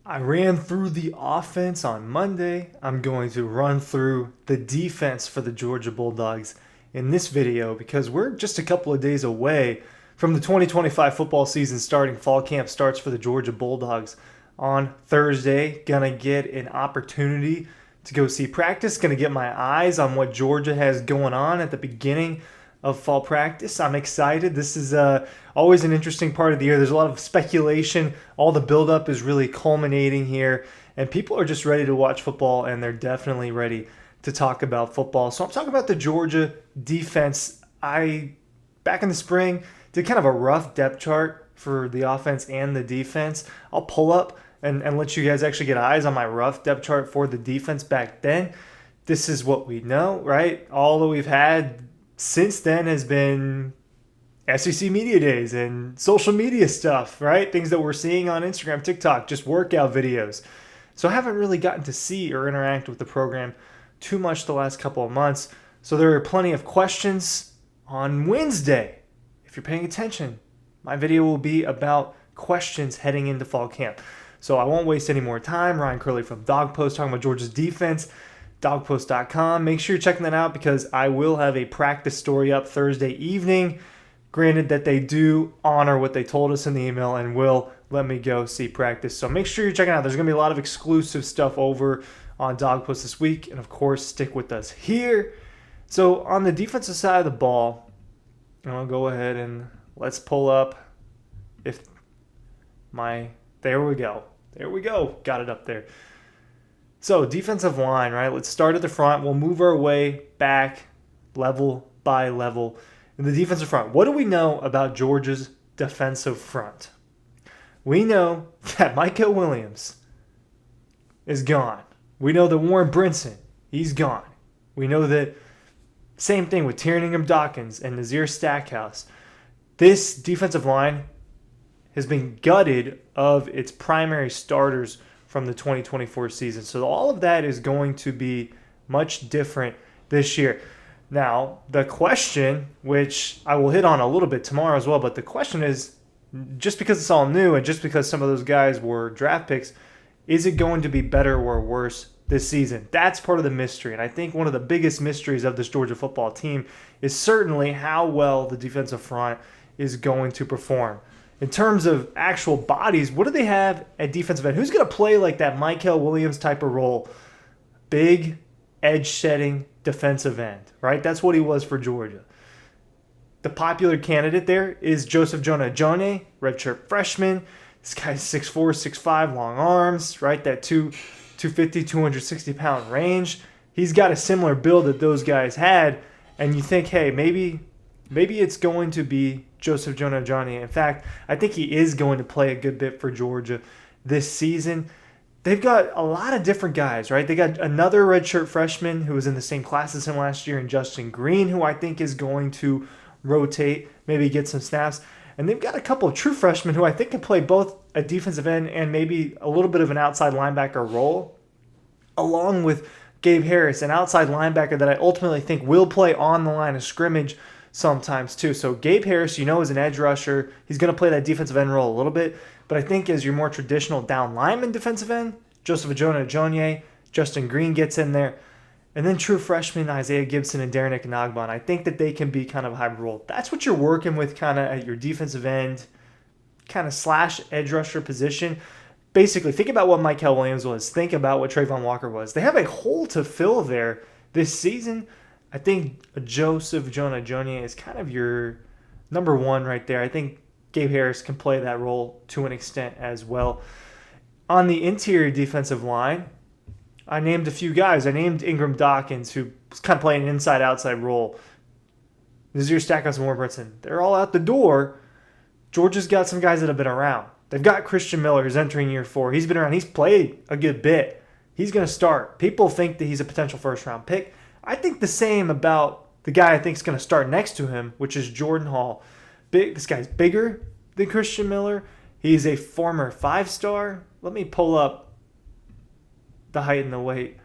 I ran through the offense on Monday. I'm going to run through the defense for the Georgia Bulldogs in this video because we're just a couple of days away from the 2025 football season starting. Fall camp starts for the Georgia Bulldogs on Thursday. Gonna get an opportunity to go see practice. Gonna get my eyes on what Georgia has going on at the beginning of fall practice. I'm excited. This is always an interesting part of the year. There's a lot of speculation. All the buildup is really culminating here, and people are just ready to watch football, and they're definitely ready to talk about football. So I'm talking about the Georgia defense. Back in the spring, did kind of a rough depth chart for the offense and the defense. I'll pull up and let you guys actually get eyes on my rough depth chart for the defense back then. This is what we know, right? All that we've had since then has been SEC media days and social media stuff, right? Things that we're seeing on Instagram, TikTok, just workout videos. So I haven't really gotten to see or interact with the program too much the last couple of months. So there are plenty of questions on Wednesday. If you're paying attention, my video will be about questions heading into fall camp. So I won't waste any more time. Ryan Curley from Dawg Post talking about Georgia's defense. Dawgpost.com. Make sure you're checking that out because I will have a practice story up Thursday evening. Granted that they do honor what they told us in the email and will let me go see practice. So make sure you're checking out. There's going to be a lot of exclusive stuff over on Dawg Post this week. And of course, stick with us here. So on the defensive side of the ball, I'll go ahead and let's pull up there we go. There we go. Got it up there. So defensive line, right? Let's start at the front. We'll move our way back level by level. In the defensive front, what do we know about Georgia's defensive front? We know that Micah Williams is gone. We know that Warren Brinson, he's gone. We know that same thing with Tyranningham Dawkins and Nazir Stackhouse. This defensive line has been gutted of its primary starters from the 2024 season. So all of that is going to be much different this year. Now, the question, which I will hit on a little bit tomorrow as well, but the question is, just because it's all new and just because some of those guys were draft picks, is it going to be better or worse this season? That's part of the mystery. And I think one of the biggest mysteries of this Georgia football team is certainly how well the defensive front is going to perform. In terms of actual bodies, what do they have at defensive end? Who's going to play like that Michael Williams type of role? Big, edge-setting defensive end, right? That's what he was for Georgia. The popular candidate there is Joseph Jonah-Ajonye, redshirt freshman. This guy's 6'4", 6'5", long arms, right? That 250, 260-pound range. He's got a similar build that those guys had, and you think, hey, maybe it's going to be Joseph Jonah-Ajonye. In fact, I think he is going to play a good bit for Georgia this season. They've got a lot of different guys, right? They got another redshirt freshman who was in the same class as him last year, and Justin Green, who I think is going to rotate, maybe get some snaps. And they've got a couple of true freshmen who I think can play both a defensive end and maybe a little bit of an outside linebacker role, along with Gabe Harris, an outside linebacker that I ultimately think will play on the line of scrimmage sometimes too. So Gabe Harris, is an edge rusher. He's going to play that defensive end role a little bit. But I think as your more traditional down lineman defensive end, Joseph Jonah-Ajonye, Justin Green gets in there. And then true freshmen Isaiah Gibson and Darren Ikenagbon. I think that they can be kind of a hybrid role. That's what you're working with kind of at your defensive end, kind of slash edge rusher position. Basically, think about what Michael Williams was. Think about what Trayvon Walker was. They have a hole to fill there this season. I think Joseph Jonah-Ajonye is kind of your number one right there. I think Gabe Harris can play that role to an extent as well. On the interior defensive line, I named a few guys. I named Ingram Dawkins, who was kind of playing an inside-outside role. Nazir Stackhouse and Warren Brinson. They're all out the door. Georgia's got some guys that have been around. They've got Christian Miller, who's entering year 4. He's been around. He's played a good bit. He's going to start. People think that he's a potential first-round pick. I think the same about the guy I think is going to start next to him, which is Jordan Hall. This guy's bigger than Christian Miller. He's a former 5-star. Let me pull up the height and the weight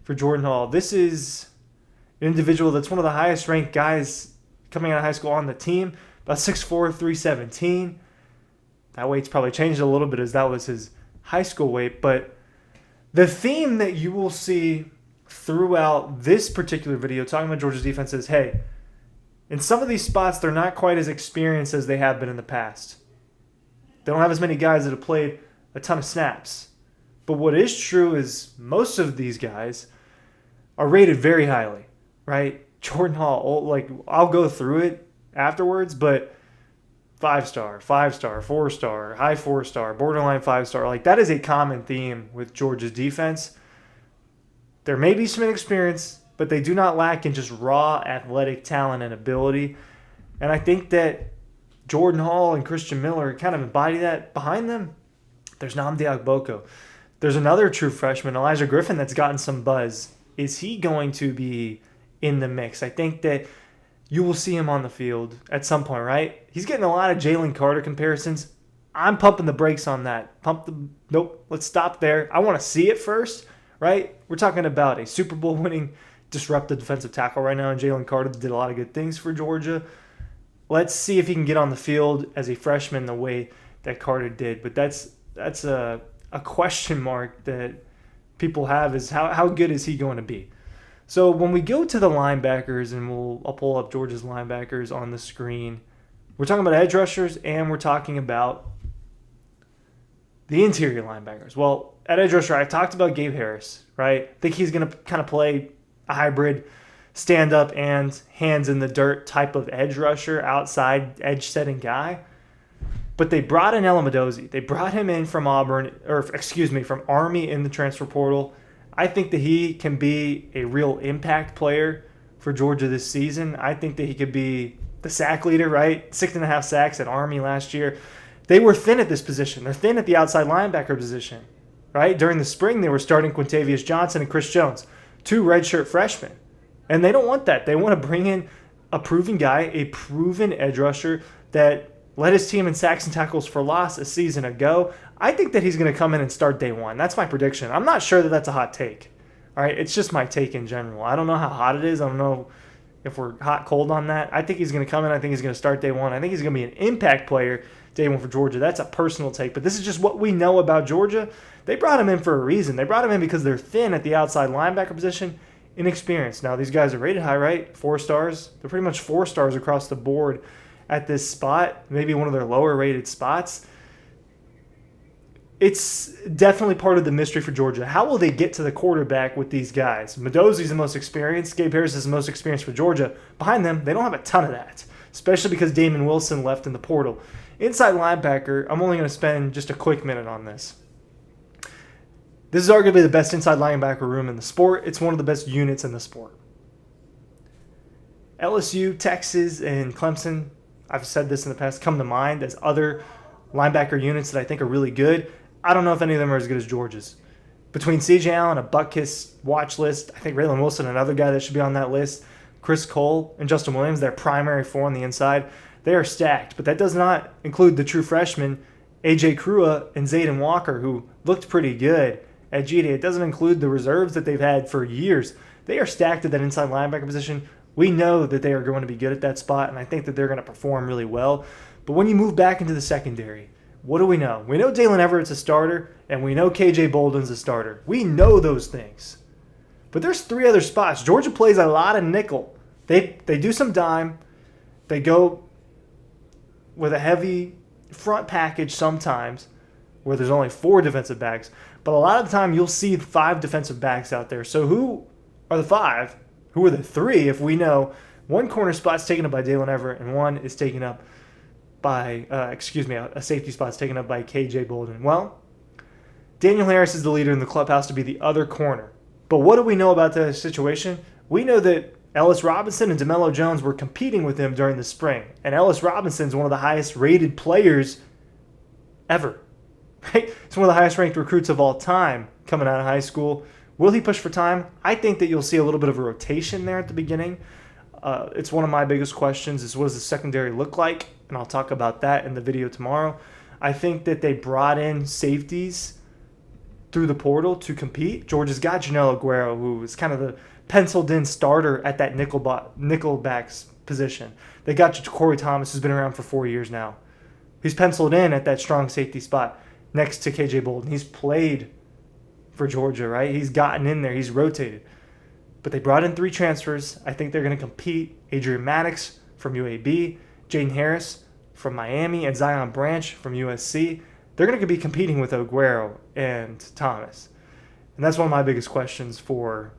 for Jordan Hall. This is an individual that's one of the highest ranked guys coming out of high school on the team. About 6'4", 317. That weight's probably changed a little bit as that was his high school weight. But the theme that you will see throughout this particular video talking about Georgia's defense is, hey, in some of these spots, they're not quite as experienced as they have been in the past. They don't have as many guys that have played a ton of snaps. But what is true is most of these guys are rated very highly, right? Jordan Hall, like, I'll go through it afterwards, but 5-star, 5-star, 4-star, high 4-star, borderline 5-star. Like, that is a common theme with Georgia's defense. There may be some inexperience, but they do not lack in just raw athletic talent and ability. And I think that Jordan Hall and Christian Miller kind of embody that. Behind them, there's Nnamdi Agboko. There's another true freshman, Elijah Griffin, that's gotten some buzz. Is he going to be in the mix? I think that you will see him on the field at some point, right? He's getting a lot of Jalen Carter comparisons. I'm pumping the brakes on that. Nope, let's stop there. I want to see it first, right? We're talking about a Super Bowl winning disruptive defensive tackle right now, and Jalen Carter did a lot of good things for Georgia. Let's see if he can get on the field as a freshman the way that Carter did. But that's a question mark that people have, is how good is he going to be? So when we go to the linebackers, and I'll pull up Georgia's linebackers on the screen, we're talking about edge rushers, and we're talking about the interior linebackers. Well, at edge rusher, I talked about Gabe Harris, right? I think he's going to kind of play a hybrid stand-up and hands-in-the-dirt type of edge rusher, outside edge-setting guy. But they brought in Elamodozi. They brought him in from from Army in the transfer portal. I think that he can be a real impact player for Georgia this season. I think that he could be the sack leader, right? 6.5 sacks at Army last year. They were thin at this position. They're thin at the outside linebacker position, right? During the spring, they were starting Quintavious Johnson and Chris Jones, 2 redshirt freshmen. And they don't want that. They want to bring in a proven guy, a proven edge rusher that led his team in sacks and tackles for loss a season ago. I think that he's going to come in and start day one. That's my prediction. I'm not sure that that's a hot take. All right, it's just my take in general. I don't know how hot it is. I don't know if we're hot, cold on that. I think he's going to come in. I think he's going to start day one. I think he's going to be an impact player day one for Georgia. That's a personal take, but this is just what we know about Georgia. They brought him in for a reason. They brought him in because they're thin at the outside linebacker position, inexperienced. Now, these guys are rated high, right? 4 stars. They're pretty much 4 stars across the board at this spot, maybe one of their lower rated spots. It's definitely part of the mystery for Georgia. How will they get to the quarterback with these guys? Medozi's the most experienced. Gabe Harris is the most experienced for Georgia. Behind them, they don't have a ton of that, especially because Damon Wilson left in the portal. Inside linebacker, I'm only going to spend just a quick minute on this. This is arguably the best inside linebacker room in the sport. It's one of the best units in the sport. LSU, Texas, and Clemson, I've said this in the past, come to mind as other linebacker units that I think are really good. I don't know if any of them are as good as Georgia's. Between C.J. Allen, a Butkus watch list, I think Raylan Wilson, another guy that should be on that list, Chris Cole, and Justin Williams, their primary 4 on the inside, they are stacked. But that does not include the true freshmen, A.J. Krua and Zayden Walker, who looked pretty good at GD. It doesn't include the reserves that they've had for years. They are stacked at that inside linebacker position. We know that they are going to be good at that spot, and I think that they're going to perform really well. But when you move back into the secondary, what do we know? We know Dalen Everett's a starter, and we know KJ Bolden's a starter. We know those things. But there's 3 other spots. Georgia plays a lot of nickel. They do some dime. They go with a heavy front package sometimes, where there's only 4 defensive backs. But a lot of the time, you'll see 5 defensive backs out there. So who are the 5? Who are the 3 if we know one corner spot's taken up by Dalen Everett and one is taken up by, a safety spot's taken up by KJ Bolden? Well, Daniel Harris is the leader in the clubhouse to be the other corner. But what do we know about the situation? We know that Ellis Robinson and DeMello Jones were competing with him during the spring. And Ellis Robinson's one of the highest rated players ever. Right? He's one of the highest ranked recruits of all time coming out of high school. Will he push for time? I think that you'll see a little bit of a rotation there at the beginning. It's one of my biggest questions is what does the secondary look like? And I'll talk about that in the video tomorrow. I think that they brought in safeties through the portal to compete. Georgia's got Janelle Aguero, who is kind of the penciled-in starter at that nickelback's position. They got Corey Thomas, who's been around for 4 years now. He's penciled in at that strong safety spot. next to KJ Bolden. He's played for Georgia, right? He's gotten in there. He's rotated. But they brought in 3 transfers. I think they're going to compete. Adrian Maddox from UAB, Jaden Harris from Miami, and Zion Branch from USC. They're going to be competing with Aguero and Thomas. And that's one of my biggest questions for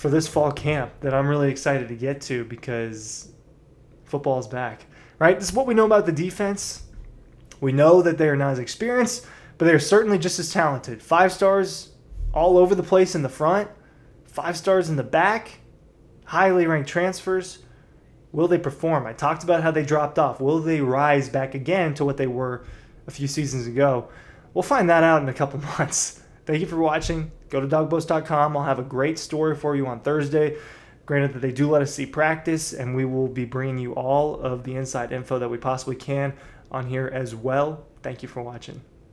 this fall camp that I'm really excited to get to, because football is back, right? This is what we know about the defense. We know that they are not as experienced, but they're certainly just as talented. 5 stars all over the place in the front, 5 stars in the back, highly ranked transfers. Will they perform? I talked about how they dropped off. Will they rise back again to what they were a few seasons ago? We'll find that out in a couple months. Thank you for watching. Go to dogboast.com. I'll have a great story for you on Thursday. Granted that they do let us see practice, and we will be bringing you all of the inside info that we possibly can on here as well. Thank you for watching.